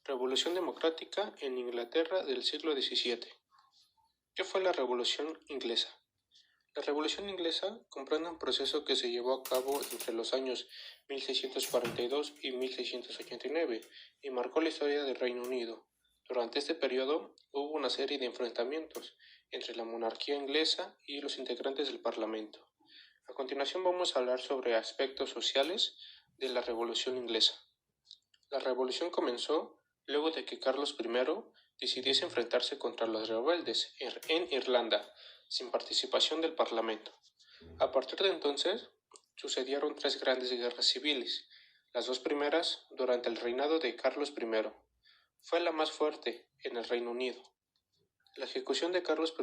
Revolución democrática en Inglaterra del siglo XVII. ¿Qué fue la Revolución Inglesa? La Revolución Inglesa comprende un proceso que se llevó a cabo entre los años 1642 y 1689 y marcó la historia del Reino Unido. Durante este periodo hubo una serie de enfrentamientos entre la monarquía inglesa y los integrantes del Parlamento. A continuación vamos a hablar sobre aspectos sociales de la Revolución Inglesa. La revolución comenzó luego de que Carlos I decidiese enfrentarse contra los rebeldes en Irlanda, sin participación del Parlamento. A partir de entonces, sucedieron tres grandes guerras civiles, las dos primeras durante el reinado de Carlos I. Fue la más fuerte en el Reino Unido. La ejecución de Carlos I,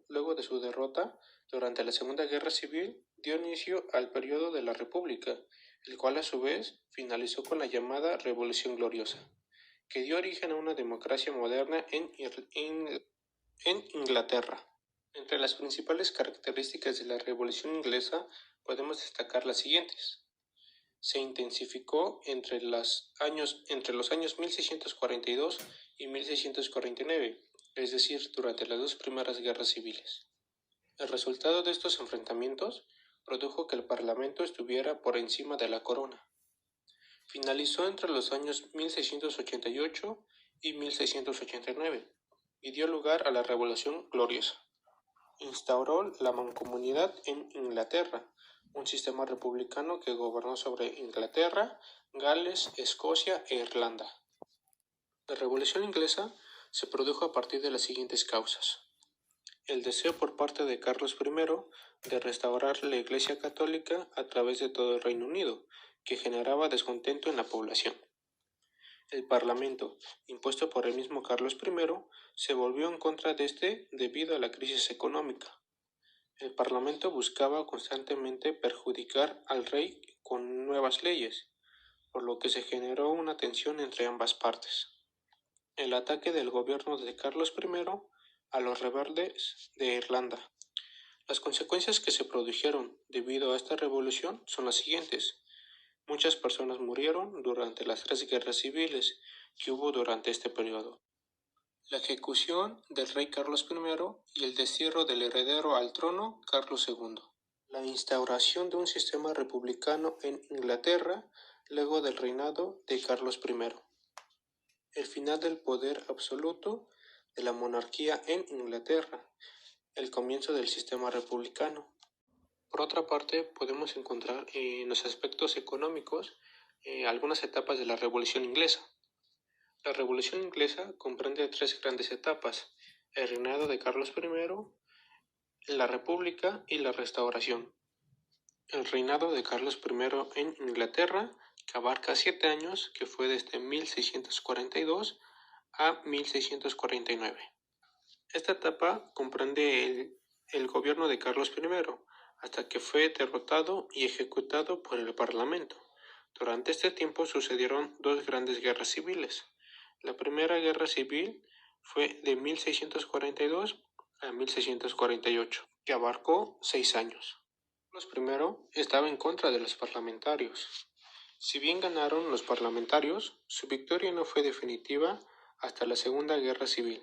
luego de su derrota durante la Segunda Guerra Civil, dio inicio al periodo de la República, el cual a su vez finalizó con la llamada Revolución Gloriosa, que dio origen a una democracia moderna en Inglaterra. Entre las principales características de la Revolución Inglesa podemos destacar las siguientes. Se intensificó entre los años 1642 y 1649, es decir, durante las dos primeras guerras civiles. El resultado de estos enfrentamientos produjo que el Parlamento estuviera por encima de la corona. Finalizó entre los años 1688 y 1689 y dio lugar a la Revolución Gloriosa. Instauró la mancomunidad en Inglaterra, un sistema republicano que gobernó sobre Inglaterra, Gales, Escocia e Irlanda. La Revolución Inglesa se produjo a partir de las siguientes causas. El deseo por parte de Carlos I de restaurar la Iglesia Católica a través de todo el Reino Unido, que generaba descontento en la población. El Parlamento, impuesto por el mismo Carlos I, se volvió en contra de este debido a la crisis económica. El Parlamento buscaba constantemente perjudicar al rey con nuevas leyes, por lo que se generó una tensión entre ambas partes. El ataque del gobierno de Carlos I a los rebeldes de Irlanda. Las consecuencias que se produjeron debido a esta revolución son las siguientes. Muchas personas murieron durante las tres guerras civiles que hubo durante este periodo. La ejecución del rey Carlos I y el destierro del heredero al trono Carlos II. La instauración de un sistema republicano en Inglaterra luego del reinado de Carlos I. El final del poder absoluto de la monarquía en Inglaterra, el comienzo del sistema republicano. Por otra parte, podemos encontrar en los aspectos económicos algunas etapas de la Revolución Inglesa. La Revolución Inglesa comprende tres grandes etapas: el reinado de Carlos I, la República y la Restauración. El reinado de Carlos I en Inglaterra, que abarca 7 años, que fue desde 1642 a 1649. Esta etapa comprende el gobierno de Carlos I, hasta que fue derrotado y ejecutado por el Parlamento. Durante este tiempo sucedieron dos grandes guerras civiles. La Primera Guerra Civil fue de 1642 a 1648, que abarcó 6 años. Carlos I estaba en contra de los parlamentarios. Si bien ganaron los parlamentarios, su victoria no fue definitiva hasta la Segunda Guerra Civil.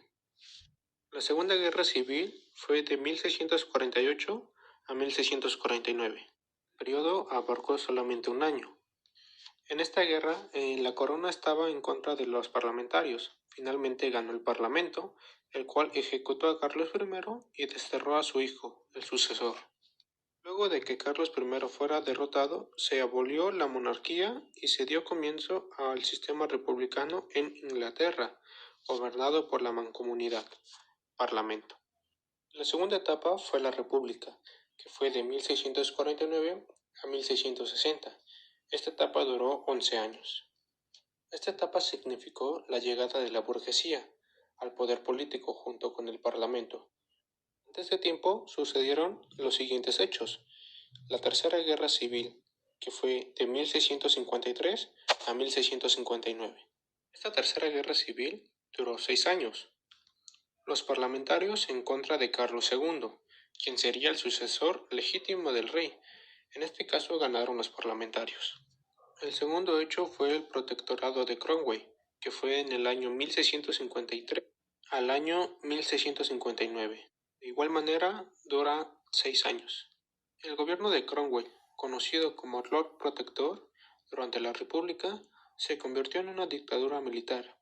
La Segunda Guerra Civil fue de 1648 a 1649. El periodo abarcó solamente un año. En esta guerra, la corona estaba en contra de los parlamentarios. Finalmente ganó el Parlamento, el cual ejecutó a Carlos I y desterró a su hijo, el sucesor. Luego de que Carlos I fuera derrotado, se abolió la monarquía y se dio comienzo al sistema republicano en Inglaterra, gobernado por la mancomunidad, Parlamento. La segunda etapa fue la República, que fue de 1649 a 1660. Esta etapa duró 11 años. Esta etapa significó la llegada de la burguesía al poder político junto con el Parlamento. En este tiempo sucedieron los siguientes hechos. La Tercera Guerra Civil, que fue de 1653 a 1659. Esta Tercera Guerra Civil duró 6 años. Los parlamentarios en contra de Carlos II, quien sería el sucesor legítimo del rey. En este caso ganaron los parlamentarios. El segundo hecho fue el protectorado de Cromwell, que fue en el año 1653 al año 1659. De igual manera, dura 6 años. El gobierno de Cromwell, conocido como Lord Protector, durante la República, se convirtió en una dictadura militar.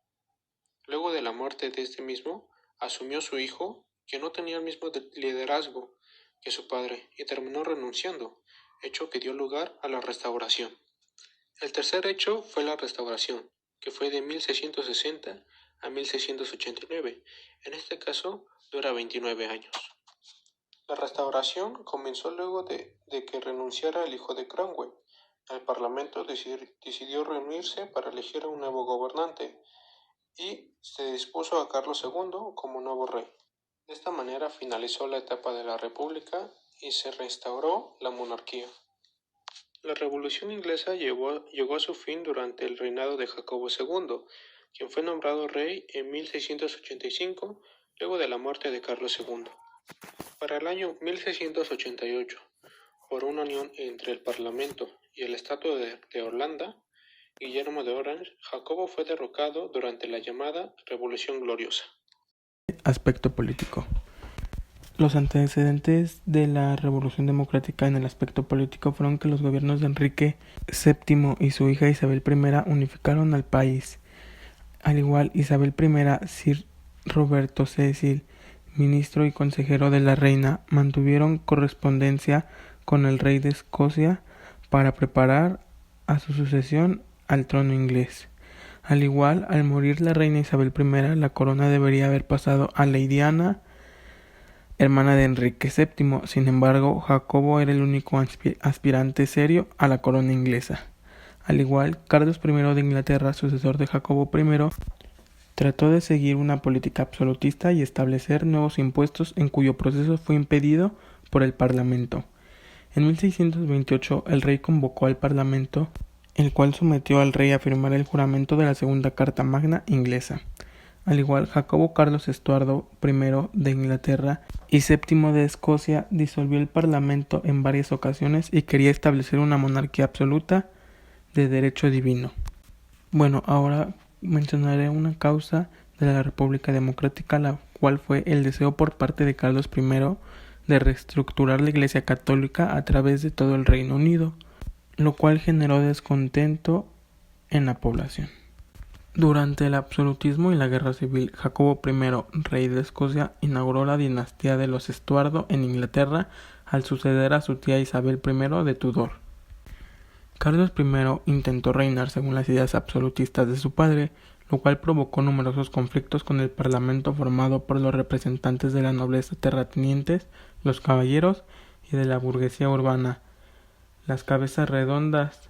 Luego de la muerte de este mismo, asumió su hijo, que no tenía el mismo liderazgo que su padre, y terminó renunciando, hecho que dio lugar a la Restauración. El tercer hecho fue la Restauración, que fue de 1660 a 1689. En este caso, dura 29 años. La Restauración comenzó luego de que renunciara el hijo de Cromwell. El Parlamento decidió reunirse para elegir a un nuevo gobernante y se dispuso a Carlos II como nuevo rey. De esta manera finalizó la etapa de la República y se restauró la monarquía. La Revolución Inglesa llegó a su fin durante el reinado de Jacobo II, quien fue nombrado rey en 1685, luego de la muerte de Carlos II. Para el año 1688, por una unión entre el Parlamento y el Estado de Holanda, Guillermo de Orange, Jacobo fue derrocado durante la llamada Revolución Gloriosa. Aspecto político. Los antecedentes de la Revolución Democrática en el aspecto político fueron que los gobiernos de Enrique VII y su hija Isabel I unificaron al país. Al igual, Isabel I, Sir Roberto Cecil, ministro y consejero de la reina, mantuvieron correspondencia con el rey de Escocia para preparar a su sucesión al trono inglés. Al igual, al morir la reina Isabel I, la corona debería haber pasado a Lady Ana, hermana de Enrique VII. Sin embargo, Jacobo era el único aspirante serio a la corona inglesa. Al igual, Carlos I de Inglaterra, sucesor de Jacobo I, trató de seguir una política absolutista y establecer nuevos impuestos en cuyo proceso fue impedido por el Parlamento. En 1628 el rey convocó al Parlamento, el cual sometió al rey a firmar el juramento de la Segunda Carta Magna inglesa. Al igual, Jacobo Carlos Estuardo I de Inglaterra y VII de Escocia disolvió el Parlamento en varias ocasiones y quería establecer una monarquía absoluta de derecho divino. Bueno, ahora mencionaré una causa de la República Democrática, la cual fue el deseo por parte de Carlos I de reestructurar la Iglesia Católica a través de todo el Reino Unido, lo cual generó descontento en la población. Durante el absolutismo y la guerra civil, Jacobo I, rey de Escocia, inauguró la dinastía de los Estuardo en Inglaterra al suceder a su tía Isabel I de Tudor. Carlos I intentó reinar según las ideas absolutistas de su padre, lo cual provocó numerosos conflictos con el parlamento formado por los representantes de la nobleza terratenientes, los caballeros y de la burguesía urbana, las cabezas redondas.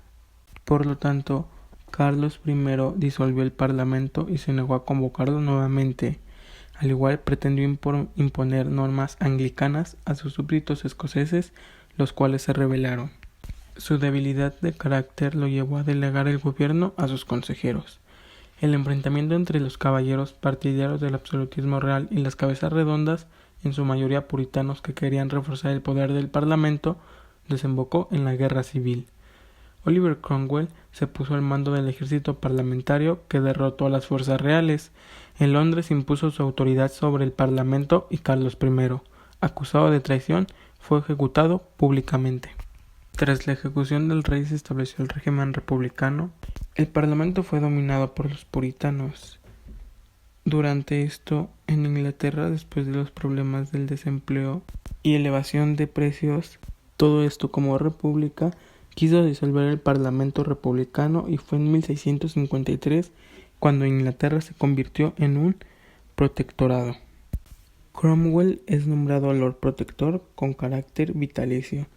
Por lo tanto, Carlos I disolvió el parlamento y se negó a convocarlo nuevamente. Al igual, pretendió imponer normas anglicanas a sus súbditos escoceses, los cuales se rebelaron. Su debilidad de carácter lo llevó a delegar el gobierno a sus consejeros. El enfrentamiento entre los caballeros partidarios del absolutismo real y las cabezas redondas, en su mayoría puritanos que querían reforzar el poder del parlamento, desembocó en la guerra civil. Oliver Cromwell se puso al mando del ejército parlamentario que derrotó a las fuerzas reales. En Londres impuso su autoridad sobre el parlamento y Carlos I, acusado de traición, fue ejecutado públicamente. Tras la ejecución del rey se estableció el régimen republicano. El parlamento fue dominado por los puritanos. Durante esto, en Inglaterra, después de los problemas del desempleo y elevación de precios, todo esto como república, quiso disolver el parlamento republicano y fue en 1653 cuando Inglaterra se convirtió en un protectorado. Cromwell es nombrado Lord Protector con carácter vitalicio.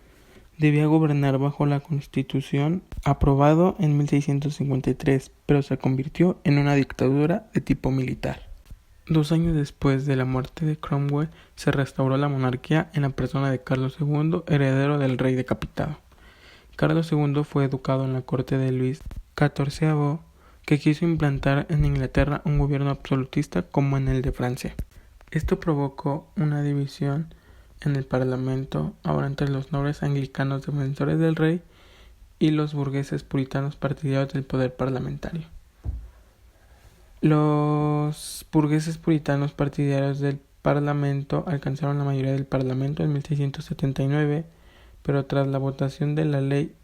Debía gobernar bajo la Constitución aprobado en 1653, pero se convirtió en una dictadura de tipo militar. 2 años después de la muerte de Cromwell, se restauró la monarquía en la persona de Carlos II, heredero del rey decapitado. Carlos II fue educado en la corte de Luis XIV, que quiso implantar en Inglaterra un gobierno absolutista como en el de Francia. Esto provocó una división en el parlamento, ahora entre los nobles anglicanos defensores del rey y los burgueses puritanos partidarios del poder parlamentario. Los burgueses puritanos partidarios del Parlamento alcanzaron la mayoría del Parlamento en 1679, pero tras la votación de la ley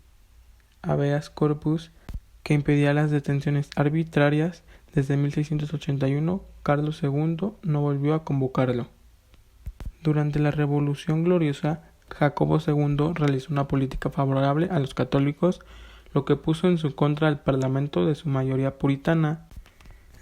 Habeas Corpus, que impedía las detenciones arbitrarias, desde 1681, Carlos II no volvió a convocarlo. Durante la Revolución Gloriosa, Jacobo II realizó una política favorable a los católicos, lo que puso en su contra al Parlamento de su mayoría puritana.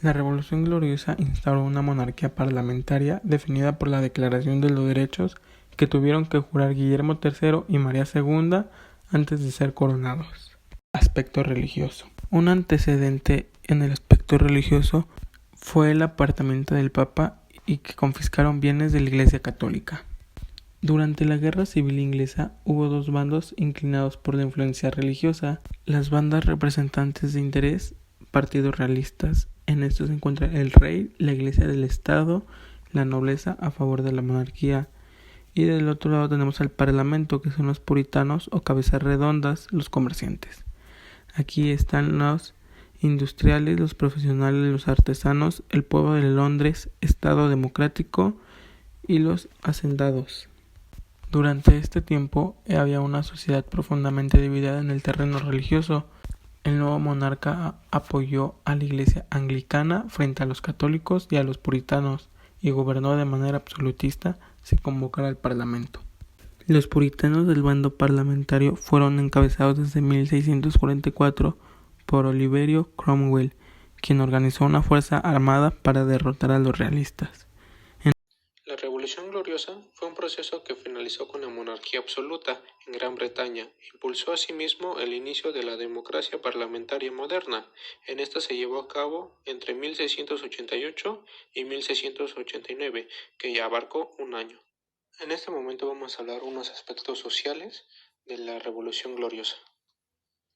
La Revolución Gloriosa instauró una monarquía parlamentaria definida por la Declaración de los Derechos que tuvieron que jurar Guillermo III y María II antes de ser coronados. Aspecto religioso. Un antecedente en el aspecto religioso fue el apartamiento del Papa y que confiscaron bienes de la Iglesia Católica. Durante la Guerra Civil Inglesa hubo dos bandos inclinados por la influencia religiosa, las bandas representantes de interés, partidos realistas. En esto se encuentra el rey, la Iglesia del Estado, la nobleza a favor de la monarquía. Y del otro lado tenemos al Parlamento, que son los puritanos o cabezas redondas, los comerciantes. Aquí están los industriales, los profesionales, los artesanos, el pueblo de Londres, Estado democrático y los hacendados. Durante este tiempo había una sociedad profundamente dividida en el terreno religioso. El nuevo monarca apoyó a la Iglesia anglicana frente a los católicos y a los puritanos y gobernó de manera absolutista sin convocar al Parlamento. Los puritanos del bando parlamentario fueron encabezados desde 1644 por Oliverio Cromwell, quien organizó una fuerza armada para derrotar a los realistas. La Revolución Gloriosa fue un proceso que finalizó con la monarquía absoluta en Gran Bretaña. Impulsó asimismo el inicio de la democracia parlamentaria moderna. En esta se llevó a cabo entre 1688 y 1689, que ya abarcó un año. En este momento vamos a hablar unos aspectos sociales de la Revolución Gloriosa.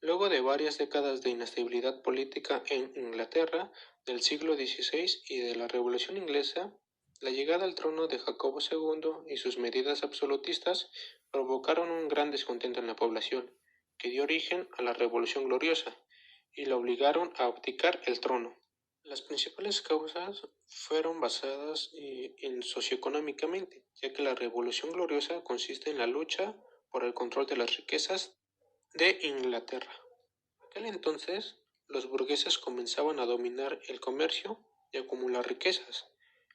Luego de varias décadas de inestabilidad política en Inglaterra del siglo XVI y de la Revolución Inglesa, la llegada al trono de Jacobo II y sus medidas absolutistas provocaron un gran descontento en la población, que dio origen a la Revolución Gloriosa y la obligaron a abdicar el trono. Las principales causas fueron basadas en socioeconómicamente, ya que la Revolución Gloriosa consiste en la lucha por el control de las riquezas de Inglaterra. En aquel entonces, los burgueses comenzaban a dominar el comercio y acumular riquezas,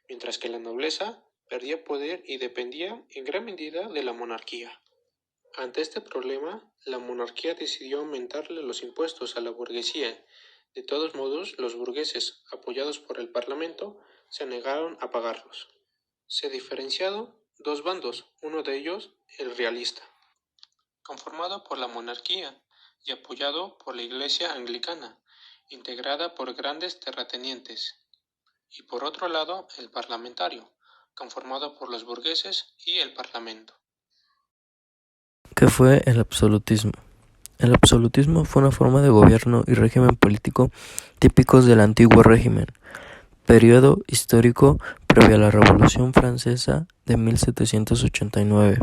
mientras que la nobleza perdía poder y dependía en gran medida de la monarquía. Ante este problema, la monarquía decidió aumentarle los impuestos a la burguesía. De todos modos, los burgueses, apoyados por el Parlamento, se negaron a pagarlos. Se diferenciaron dos bandos, uno de ellos el realista, conformado por la monarquía y apoyado por la Iglesia anglicana, integrada por grandes terratenientes, y por otro lado el parlamentario, conformado por los burgueses y el Parlamento. ¿Qué fue el absolutismo? El absolutismo fue una forma de gobierno y régimen político típicos del antiguo régimen, periodo histórico previo a la Revolución Francesa de 1789,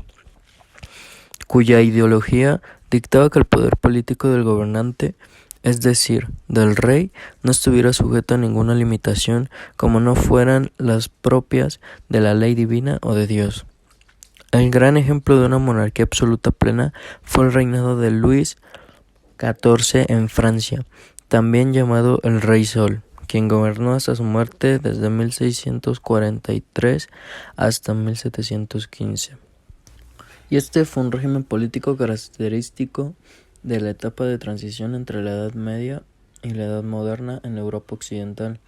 cuya ideología dictaba que el poder político del gobernante, es decir, del rey, no estuviera sujeto a ninguna limitación como no fueran las propias de la ley divina o de Dios. El gran ejemplo de una monarquía absoluta plena fue el reinado de Luis XIV en Francia, también llamado el Rey Sol, quien gobernó hasta su muerte desde 1643 hasta 1715. Y este fue un régimen político característico de la etapa de transición entre la Edad Media y la Edad Moderna en la Europa occidental.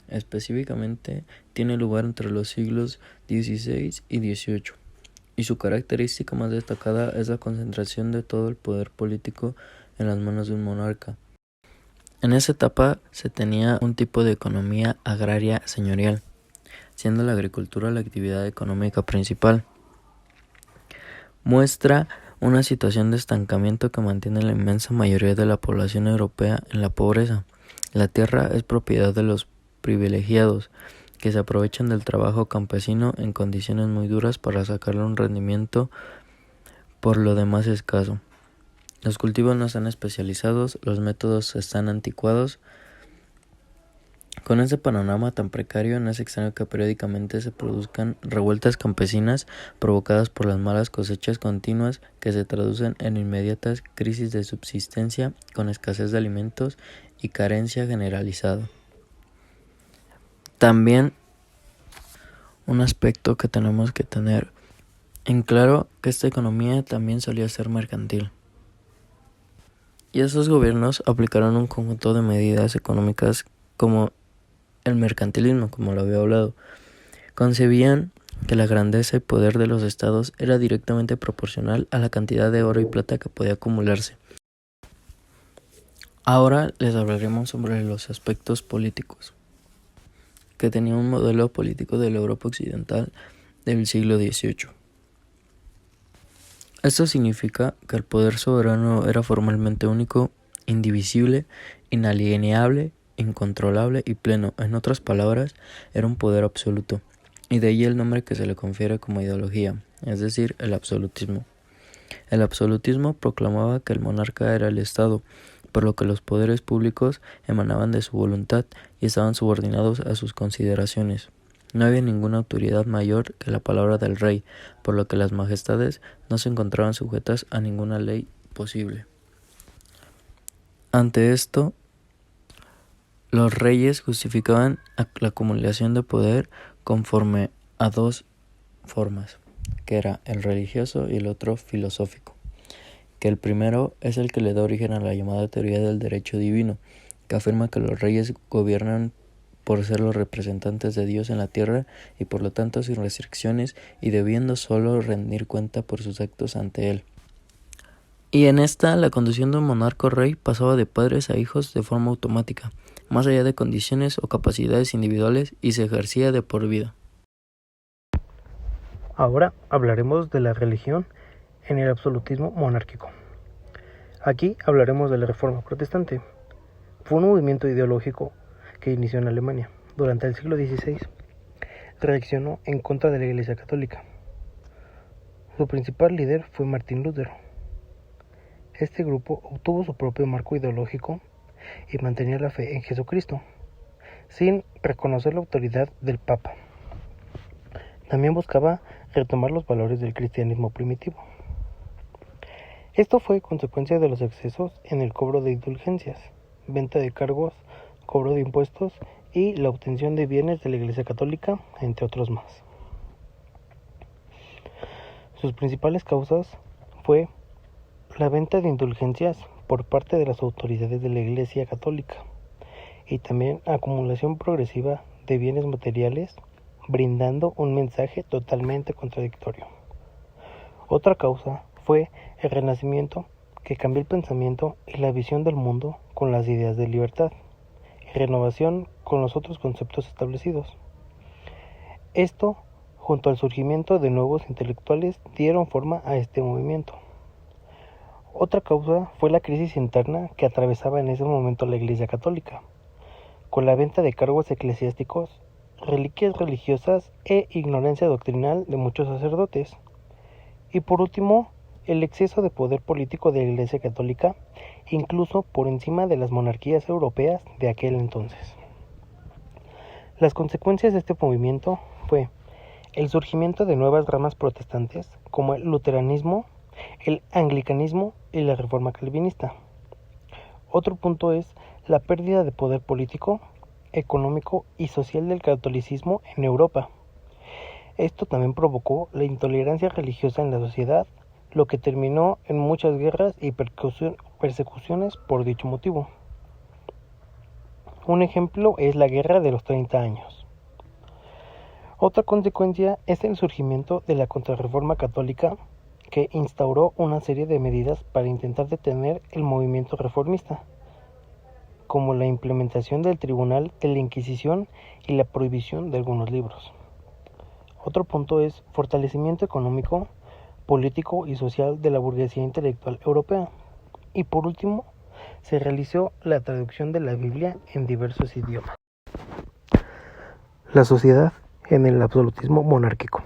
Específicamente, tiene lugar entre los siglos XVI y XVIII, y su característica más destacada es la concentración de todo el poder político en las manos de un monarca. En esa etapa se tenía un tipo de economía agraria señorial, siendo la agricultura la actividad económica principal. Muestra una situación de estancamiento que mantiene la inmensa mayoría de la población europea en la pobreza. La tierra es propiedad de los privilegiados, que se aprovechan del trabajo campesino en condiciones muy duras para sacarle un rendimiento por lo demás escaso. Los cultivos no están especializados, los métodos están anticuados, Con este panorama tan precario, no es extraño que periódicamente se produzcan revueltas campesinas provocadas por las malas cosechas continuas que se traducen en inmediatas crisis de subsistencia con escasez de alimentos y carencia generalizada. También un aspecto que tenemos que tener en claro que esta economía también solía ser mercantil. Y esos gobiernos aplicaron un conjunto de medidas económicas como el mercantilismo, como lo había hablado. Concebían que la grandeza y poder de los estados era directamente proporcional a la cantidad de oro y plata que podía acumularse. Ahora les hablaremos sobre los aspectos políticos, que tenía un modelo político de la Europa occidental del siglo XVIII. Esto significa que el poder soberano era formalmente único, indivisible, inalienable, incontrolable y pleno. En otras palabras, era un poder absoluto, y de ahí el nombre que se le confiere como ideología, es decir, el absolutismo. El absolutismo proclamaba que el monarca era el Estado, por lo que los poderes públicos emanaban de su voluntad y estaban subordinados a sus consideraciones. No había ninguna autoridad mayor que la palabra del rey, por lo que las majestades no se encontraban sujetas a ninguna ley posible. Ante esto, los reyes justificaban la acumulación de poder conforme a dos formas, que era el religioso y el otro filosófico, que el primero es el que le da origen a la llamada teoría del derecho divino, que afirma que los reyes gobiernan por ser los representantes de Dios en la tierra y por lo tanto sin restricciones y debiendo solo rendir cuenta por sus actos ante él. Y en esta, la condición de un monarca o rey pasaba de padres a hijos de forma automática, más allá de condiciones o capacidades individuales, y se ejercía de por vida. Ahora hablaremos de la religión en el absolutismo monárquico. Aquí hablaremos de la Reforma Protestante. Fue un movimiento ideológico que inició en Alemania. Durante el siglo XVI, reaccionó en contra de la Iglesia Católica. Su principal líder fue Martín Lutero. Este grupo obtuvo su propio marco ideológico y mantenía la fe en Jesucristo, sin reconocer la autoridad del Papa. También buscaba retomar los valores del cristianismo primitivo. Esto fue consecuencia de los excesos en el cobro de indulgencias, venta de cargos, cobro de impuestos y la obtención de bienes de la Iglesia Católica, entre otros más. Sus principales causas fue la venta de indulgencias por parte de las autoridades de la Iglesia Católica y también acumulación progresiva de bienes materiales, brindando un mensaje totalmente contradictorio. Otra causa fue el Renacimiento, que cambió el pensamiento y la visión del mundo con las ideas de libertad y renovación con los otros conceptos establecidos. Esto, junto al surgimiento de nuevos intelectuales, dieron forma a este movimiento. Otra causa fue la crisis interna que atravesaba en ese momento la Iglesia Católica, con la venta de cargos eclesiásticos, reliquias religiosas e ignorancia doctrinal de muchos sacerdotes. Y por último, el exceso de poder político de la Iglesia Católica, incluso por encima de las monarquías europeas de aquel entonces. Las consecuencias de este movimiento fue el surgimiento de nuevas ramas protestantes como el luteranismo, el anglicanismo y la reforma calvinista. Otro punto es la pérdida de poder político, económico y social del catolicismo en Europa. Esto también provocó la intolerancia religiosa en la sociedad, lo que terminó en muchas guerras y persecuciones por dicho motivo. Un ejemplo es la Guerra de los 30 años. Otra consecuencia es el surgimiento de la Contrarreforma Católica, que instauró una serie de medidas para intentar detener el movimiento reformista, como la implementación del Tribunal de la Inquisición y la prohibición de algunos libros. Otro punto es fortalecimiento económico, político y social de la burguesía intelectual europea. Y por último, se realizó la traducción de la Biblia en diversos idiomas. La sociedad en el absolutismo monárquico.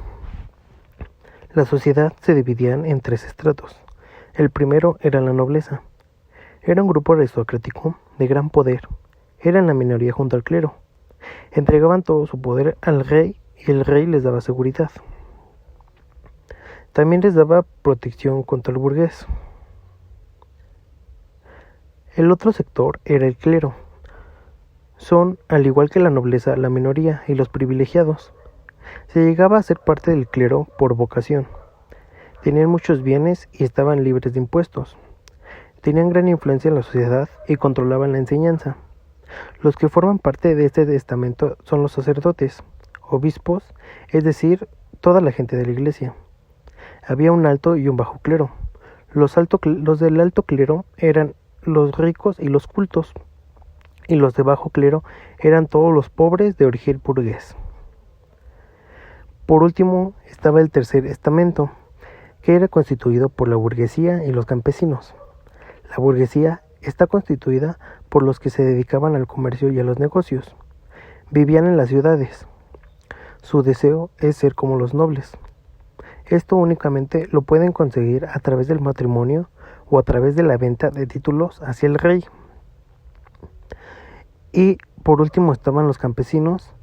La sociedad se dividía en tres estratos. El primero era la nobleza. Era un grupo aristocrático de gran poder. Eran la minoría junto al clero. Entregaban todo su poder al rey y el rey les daba seguridad. También les daba protección contra el burgués. El otro sector era el clero. Son, al igual que la nobleza, la minoría y los privilegiados. Se llegaba a ser parte del clero por vocación. Tenían muchos bienes y estaban libres de impuestos. Tenían gran influencia en la sociedad y controlaban la enseñanza. Los que forman parte de este estamento son los sacerdotes, obispos, es decir, toda la gente de la iglesia. Había un alto y un bajo clero. Los del alto clero eran los ricos y los cultos, y los de bajo clero eran todos los pobres de origen burgués. Por último estaba el tercer estamento, que era constituido por la burguesía y los campesinos. La burguesía está constituida por los que se dedicaban al comercio y a los negocios. Vivían en las ciudades. Su deseo es ser como los nobles. Esto únicamente lo pueden conseguir a través del matrimonio o a través de la venta de títulos hacia el rey. Y por último estaban los campesinos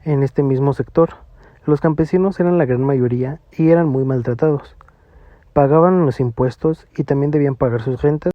en este mismo sector. Los campesinos eran la gran mayoría y eran muy maltratados. Pagaban los impuestos y también debían pagar sus rentas